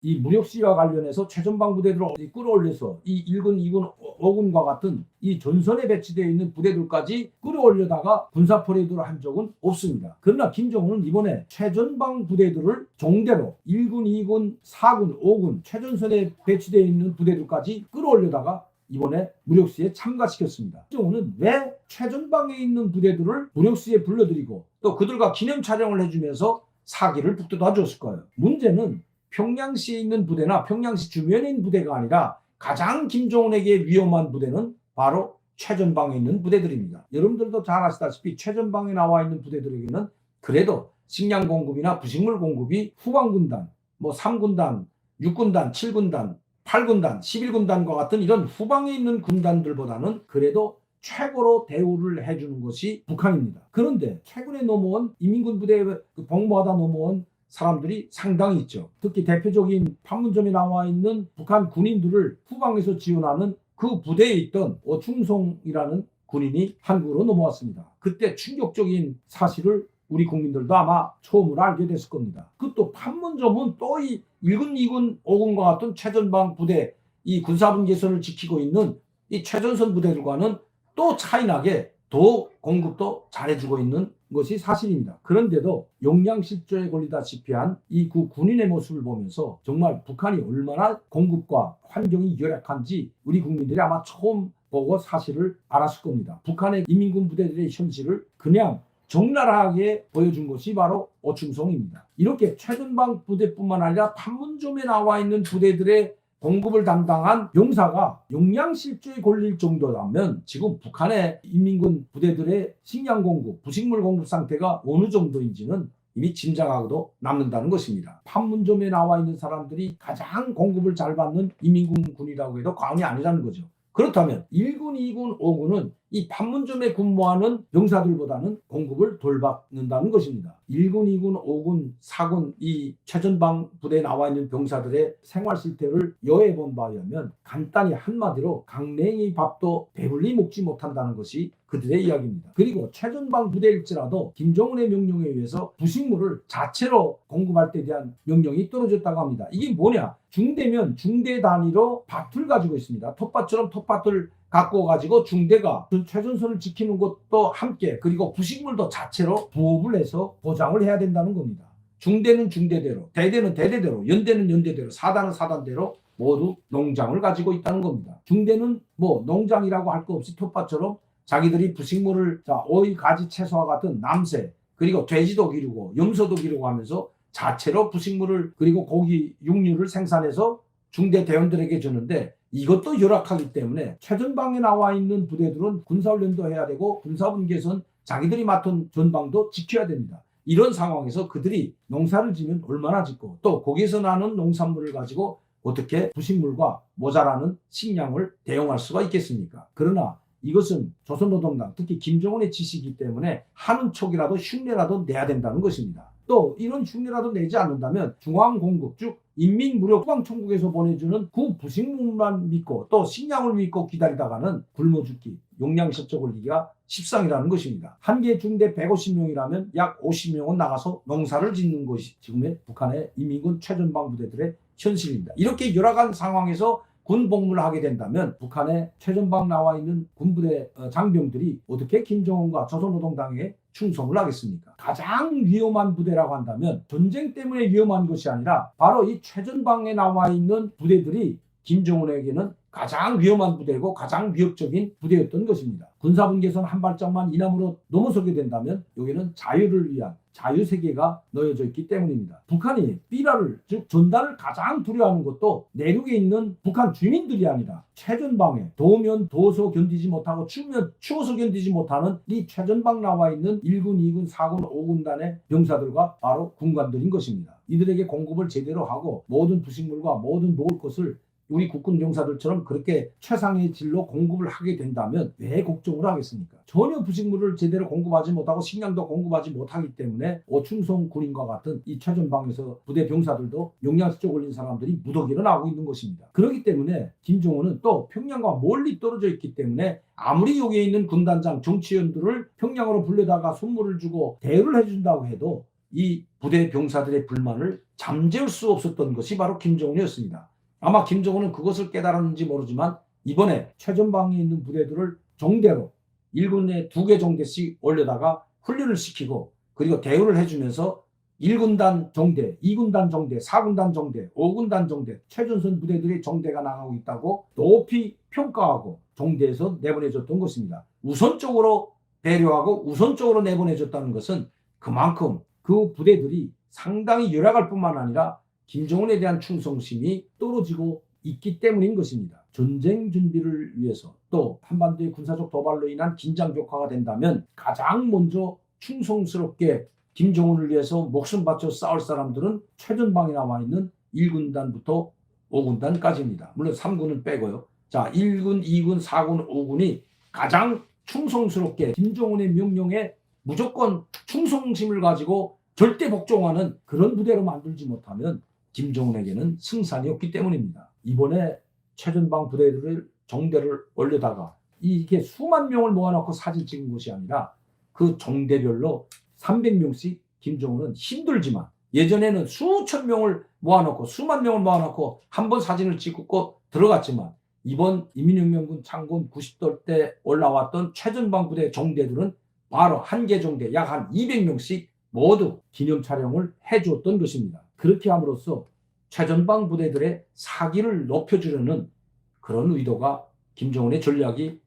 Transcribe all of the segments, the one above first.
이 무력시와 관련해서 최전방 부대들을 끌어올려서 이 1군, 2군, 5군과 같은 이 전선에 배치되어 있는 부대들까지 끌어올려다가 군사 퍼레이드를 한 적은 없습니다. 그러나 김정은은 이번에 최전방 부대들을 종대로 1군, 2군, 4군, 5군 최전선에 배치되어 있는 부대들까지 끌어올려다가 이번에 무력시에 참가시켰습니다. 김정은은 왜 최전방에 있는 부대들을 무력시에 불러들이고 또 그들과 기념 촬영을 해주면서 사기를 북돋아 줬을까요? 문제는 평양시에 있는 부대나 평양시 주변에 있는 부대가 아니라 가장 김정은에게 위험한 부대는 바로 최전방에 있는 부대들입니다. 여러분들도 잘 아시다시피 최전방에 나와 있는 부대들에게는 그래도 식량 공급이나 부식물 공급이 후방군단, 3군단, 6군단, 7군단, 8군단, 11군단과 같은 이런 후방에 있는 군단들보다는 그래도 최고로 대우를 해주는 것이 북한입니다. 그런데 최근에 넘어온 인민군 부대에 복무하다 넘어온 사람들이 상당히 있죠. 특히 대표적인 판문점에 나와 있는 북한 군인들을 후방에서 지원하는 그 부대에 있던 오충송이라는 군인이 한국으로 넘어왔습니다. 그때 충격적인 사실을 우리 국민들도 아마 처음으로 알게 됐을 겁니다. 그 또 판문점은 또 이 1군, 2군, 5군과 같은 최전방 부대, 이 군사분 계선을 지키고 있는 이 최전선 부대들과는 또 차이나게 더 공급도 잘해주고 있는 것이 사실입니다. 그런데도 용량실조에 걸리다시피 한 이 군인의 모습을 보면서 정말 북한이 얼마나 공급과 환경이 열악한지 우리 국민들이 아마 처음 보고 사실을 알았을 겁니다. 북한의 인민군 부대들의 현실을 그냥 적나라하게 보여준 것이 바로 오충송입니다. 이렇게 최전방 부대뿐만 아니라 판문점에 나와 있는 부대들의 공급을 담당한 병사가 용량실조에 걸릴 정도라면 지금 북한의 인민군 부대들의 식량 공급, 부식물 공급 상태가 어느 정도인지는 이미 짐작하고도 남는다는 것입니다. 판문점에 나와 있는 사람들이 가장 공급을 잘 받는 인민군 군이라고 해도 과언이 아니라는 거죠. 그렇다면 1군, 2군, 5군은 이 판문점에 근무하는 병사들보다는 공급을 덜 받는다는 것입니다. 1군, 2군, 5군, 4군 이 최전방 부대에 나와 있는 병사들의 생활 실태를 여해 본 바에 의하면 간단히 한마디로 강냉이 밥도 배불리 먹지 못한다는 것이 그들의 이야기입니다. 그리고 최전방 부대일지라도 김정은의 명령에 의해서 부식물을 자체로 공급할 때 대한 명령이 떨어졌다고 합니다. 이게 뭐냐? 중대면 중대 단위로 밭을 가지고 있습니다. 텃밭처럼 텃밭을 갖고 가지고 중대가 최전선을 지키는 것도 함께 그리고 부식물도 자체로 부업을 해서 보장을 해야 된다는 겁니다. 중대는 중대대로, 대대는 대대대로, 연대는 연대대로, 사단은 사단대로 모두 농장을 가지고 있다는 겁니다. 중대는 농장이라고 할 거 없이 텃밭처럼 자기들이 부식물을 오이, 가지, 채소와 같은 남새 그리고 돼지도 기르고 염소도 기르고 하면서 자체로 부식물을 그리고 고기, 육류를 생산해서 중대 대원들에게 주는데 이것도 열악하기 때문에 최전방에 나와 있는 부대들은 군사훈련도 해야 되고 군사분 계선 자기들이 맡은 전방도 지켜야 됩니다. 이런 상황에서 그들이 농사를 지면 얼마나 짓고 또 거기에서 나는 농산물을 가지고 어떻게 부식물과 모자라는 식량을 대용할 수가 있겠습니까? 그러나 이것은 조선노동당 특히 김정은의 지시이기 때문에 하는 척이라도 흉내라도 내야 된다는 것입니다. 또 이런 흉내라도 내지 않는다면 중앙공급 즉 인민무력국방총국에서 보내주는 그 부식물만 믿고 또 식량을 믿고 기다리다가는 굶어 죽기, 용량실조 걸리기가 십상이라는 것입니다. 한 개 중대 150명이라면 약 50명은 나가서 농사를 짓는 것이 지금의 북한의 인민군 최전방 부대들의 현실입니다. 이렇게 열악한 상황에서 군 복무를 하게 된다면 북한의 최전방 나와 있는 군부대 장병들이 어떻게 김정은과 조선노동당에 충성을 하겠습니까? 가장 위험한 부대라고 한다면 전쟁 때문에 위험한 것이 아니라 바로 이 최전방에 나와 있는 부대들이 김정은에게는 가장 위험한 부대고 가장 위협적인 부대였던 것입니다. 군사분계선 한 발짝만 이남으로 넘어서게 된다면 여기는 자유를 위한 자유세계가 놓여져 있기 때문입니다. 북한이 삐라를 즉 전단을 가장 두려워하는 것도 내륙에 있는 북한 주민들이 아니라 최전방에 더우면 더워서 견디지 못하고 추우면 추워서 견디지 못하는 이 최전방 나와 있는 1군, 2군, 4군, 5군단의 병사들과 바로 군관들인 것입니다. 이들에게 공급을 제대로 하고 모든 부식물과 모든 먹을 것을 우리 국군 병사들처럼 그렇게 최상의 질로 공급을 하게 된다면 왜 걱정을 하겠습니까? 전혀 부식물을 제대로 공급하지 못하고 식량도 공급하지 못하기 때문에 오충송 군인과 같은 이 최전방에서 부대 병사들도 용량실조 걸린 사람들이 무더기로 나오고 있는 것입니다. 그렇기 때문에 김정은은 또 평양과 멀리 떨어져 있기 때문에 아무리 여기에 있는 군단장 정치위원들을 평양으로 불러다가 선물을 주고 대우를 해준다고 해도 이 부대 병사들의 불만을 잠재울 수 없었던 것이 바로 김정은이었습니다. 아마 김정은은 그것을 깨달았는지 모르지만 이번에 최전방에 있는 부대들을 정대로 1군에 2개 정대씩 올려다가 훈련을 시키고 그리고 대우를 해주면서 1군단 정대, 2군단 정대, 4군단 정대, 5군단 정대, 최전선 부대들의 정대가 나가고 있다고 높이 평가하고 정대에서 내보내줬던 것입니다. 우선적으로 배려하고 우선적으로 내보내줬다는 것은 그만큼 그 부대들이 상당히 열악할 뿐만 아니라 김정은에 대한 충성심이 떨어지고 있기 때문인 것입니다. 전쟁 준비를 위해서 또 한반도의 군사적 도발로 인한 긴장 격화가 된다면 가장 먼저 충성스럽게 김정은을 위해서 목숨 바쳐 싸울 사람들은 최전방에 나와 있는 1군단부터 5군단까지입니다. 물론 3군은 빼고요. 자, 1군, 2군, 4군, 5군이 가장 충성스럽게 김정은의 명령에 무조건 충성심을 가지고 절대 복종하는 그런 부대로 만들지 못하면 김정은에게는 승산이 없기 때문입니다. 이번에 최전방 부대들을 정대를 올려다가 이게 수만 명을 모아놓고 사진 찍은 것이 아니라 그 정대별로 300명씩 김정은은 힘들지만 예전에는 수천 명을 모아놓고 수만 명을 모아놓고 한 번 사진을 찍고 들어갔지만 이번 인민혁명군 창건 90돌 때 올라왔던 최전방 부대 정대들은 바로 한 개 정대 약 한 200명씩 모두 기념 촬영을 해주었던 것입니다. 그렇게 함으로써 최전방 부대들의 사기를 높여주려는 그런 의도가 김정은의 전략이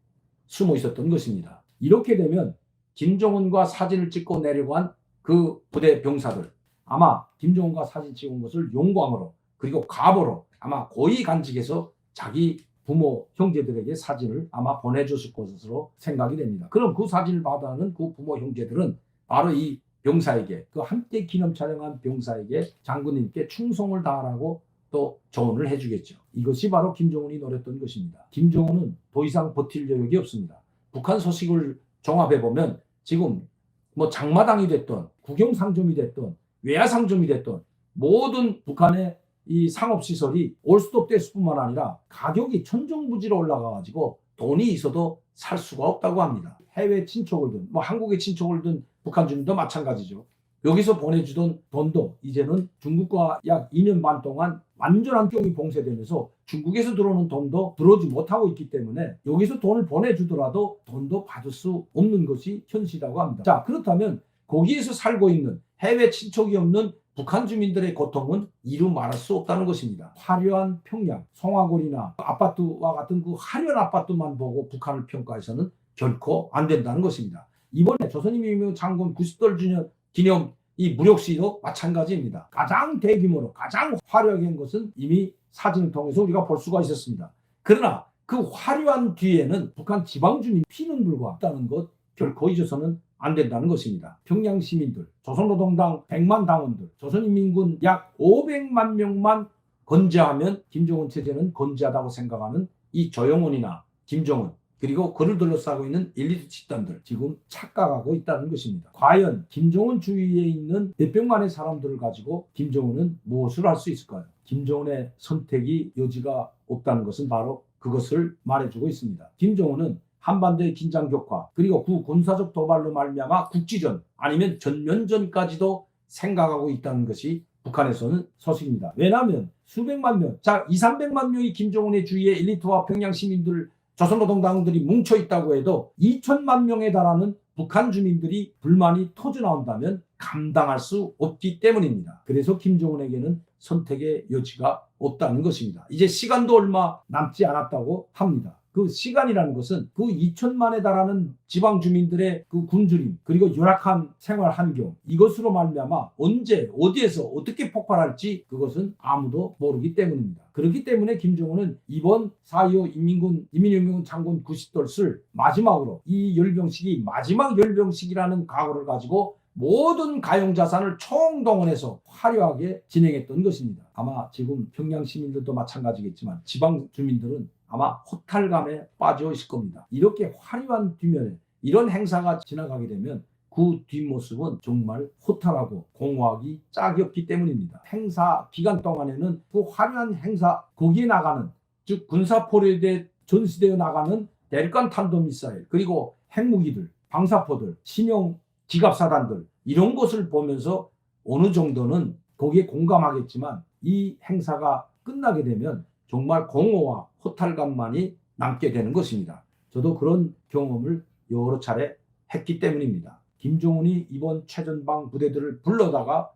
숨어 있었던 것입니다. 이렇게 되면 김정은과 사진을 찍고 내려고 한 그 부대 병사들 아마 김정은과 사진 찍은 것을 용광으로 그리고 갑으로 아마 고위 간직해서 자기 부모 형제들에게 사진을 아마 보내줬을 것으로 생각이 됩니다. 그럼 그 사진을 받아하는 그 부모 형제들은 바로 이 병사에게 그 함께 기념 촬영한 병사에게 장군님께 충성을 다하라고 또 조언을 해주겠죠. 이것이 바로 김정은이 노렸던 것입니다. 김정은은 더 이상 버틸 여력이 없습니다. 북한 소식을 종합해보면 지금 뭐 장마당이 됐던 국영상점이 됐던 외야상점이 됐던 모든 북한의 이 상업시설이 올스톱 됐을 뿐만 아니라 가격이 천정부지로 올라가가지고 돈이 있어도 살 수가 없다고 합니다. 해외 친척을 둔, 뭐 한국에 친척을 둔 북한 주민도 마찬가지죠. 여기서 보내주던 돈도 이제는 중국과 약 2년 반 동안 완전한 격이 봉쇄되면서 중국에서 들어오는 돈도 들어오지 못하고 있기 때문에 여기서 돈을 보내주더라도 돈도 받을 수 없는 것이 현실이라고 합니다. 자, 그렇다면 거기에서 살고 있는 해외 친척이 없는 북한 주민들의 고통은 이루 말할 수 없다는 것입니다. 화려한 평양, 송화골이나 아파트와 같은 그 화려한 아파트만 보고 북한을 평가해서는 결코 안 된다는 것입니다. 이번에 조선인민혁명 창건 90돌 주년 기념 이 무력시도 마찬가지입니다. 가장 대규모로 가장 화려하게 한 것은 이미 사진을 통해서 우리가 볼 수가 있었습니다. 그러나 그 화려한 뒤에는 북한 지방 주민 피는 불과하다는 것 결코 잊어서는 안 된다는 것입니다. 평양 시민들, 조선노동당 100만 당원들, 조선인민군 약 500만 명만 건재하면 김정은 체제는 건재하다고 생각하는 이 조영원이나 김정은 그리고 그를 둘러싸고 있는 엘리트 집단들 지금 착각하고 있다는 것입니다. 과연 김정은 주위에 있는 몇백만의 사람들을 가지고 김정은은 무엇을 할 수 있을까요? 김정은의 선택이 여지가 없다는 것은 바로 그것을 말해주고 있습니다. 김정은은 한반도의 긴장 격화 그리고 그 군사적 도발로 말미암아 국지전 아니면 전면전까지도 생각하고 있다는 것이 북한에서는 소식입니다. 왜냐하면 수백만 명, 자 200~300만 명이 김정은의 주위에 엘리트와 평양 시민들 조선노동당원들이 뭉쳐있다고 해도 2천만 명에 달하는 북한 주민들이 불만이 터져나온다면 감당할 수 없기 때문입니다. 그래서 김정은에게는 선택의 여지가 없다는 것입니다. 이제 시간도 얼마 남지 않았다고 합니다. 그 시간이라는 것은 그 2천만에 달하는 지방 주민들의 그 굶주림 그리고 열악한 생활 환경 이것으로 말미암아 언제 어디에서 어떻게 폭발할지 그것은 아무도 모르기 때문입니다. 그렇기 때문에 김정은은 이번 4.25 인민혁명군 창건 90돌을 마지막으로 이 열병식이 마지막 열병식이라는 각오를 가지고 모든 가용자산을 총동원해서 화려하게 진행했던 것입니다. 아마 지금 평양 시민들도 마찬가지겠지만 지방 주민들은 아마 호탈감에 빠져 있을 겁니다. 이렇게 화려한 뒷면에 이런 행사가 지나가게 되면 그 뒷모습은 정말 호탈하고 공허하기 짝이 없기 때문입니다. 행사 기간 동안에는 그 화려한 행사 거기에 나가는 즉 군사포로에 전시되어 나가는 대륙간 탄도미사일 그리고 핵무기들 방사포들 신형 기갑사단들 이런 것을 보면서 어느 정도는 거기에 공감하겠지만 이 행사가 끝나게 되면 정말 공허와 허탈감만이 남게 되는 것입니다. 저도 그런 경험을 여러 차례 했기 때문입니다. 김정은이 이번 최전방 부대들을 불러다가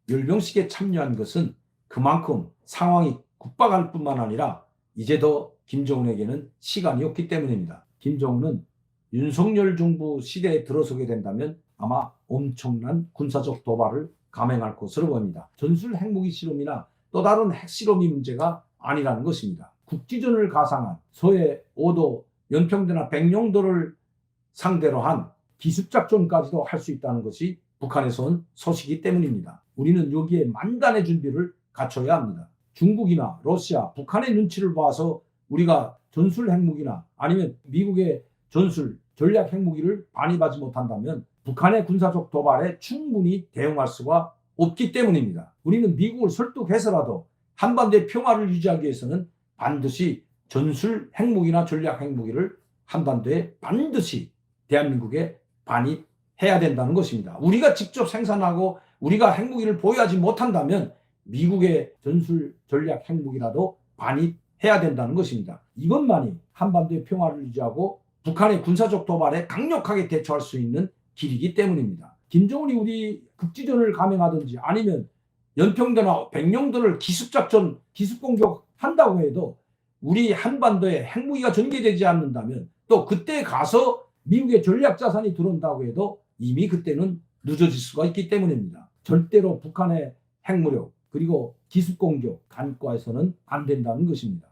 열병식에 참여한 것은 그만큼 상황이 국박할 뿐만 아니라 이제 더 김정은에게는 시간이 없기 때문입니다. 김정은은 윤석열 정부 시대에 들어서게 된다면 아마 엄청난 군사적 도발을 감행할 것으로 보입니다. 전술 핵무기 실험이나 또 다른 핵실험이 문제가 아니라는 것입니다. 국지전을 가상한 서해 5도, 연평도나 백령도를 상대로 한 기습작전까지도 할 수 있다는 것이 북한에서 온 소식이기 때문입니다. 우리는 여기에 만단의 준비를 갖춰야 합니다. 중국이나 러시아, 북한의 눈치를 봐서 우리가 전술 핵무기나 아니면 미국의 전술 전략 핵무기를 반입하지 못한다면 북한의 군사적 도발에 충분히 대응할 수가 없기 때문입니다. 우리는 미국을 설득해서라도 한반도의 평화를 유지하기 위해서는 반드시 전술 핵무기나 전략 핵무기를 한반도에 반드시 대한민국에 반입해야 된다는 것입니다. 우리가 직접 생산하고 우리가 핵무기를 보유하지 못한다면 미국의 전술 전략 핵무기라도 반입해야 된다는 것입니다. 이것만이 한반도의 평화를 유지하고 북한의 군사적 도발에 강력하게 대처할 수 있는 길이기 때문입니다. 김정은이 우리 극지전을 감행하든지 아니면 연평도나 백령도를 기습작전, 기습공격한다고 해도 우리 한반도에 핵무기가 전개되지 않는다면 또 그때 가서 미국의 전략자산이 들어온다고 해도 이미 그때는 늦어질 수가 있기 때문입니다. 절대로 북한의 핵무력 그리고 기습공격 간과해서는 안 된다는 것입니다.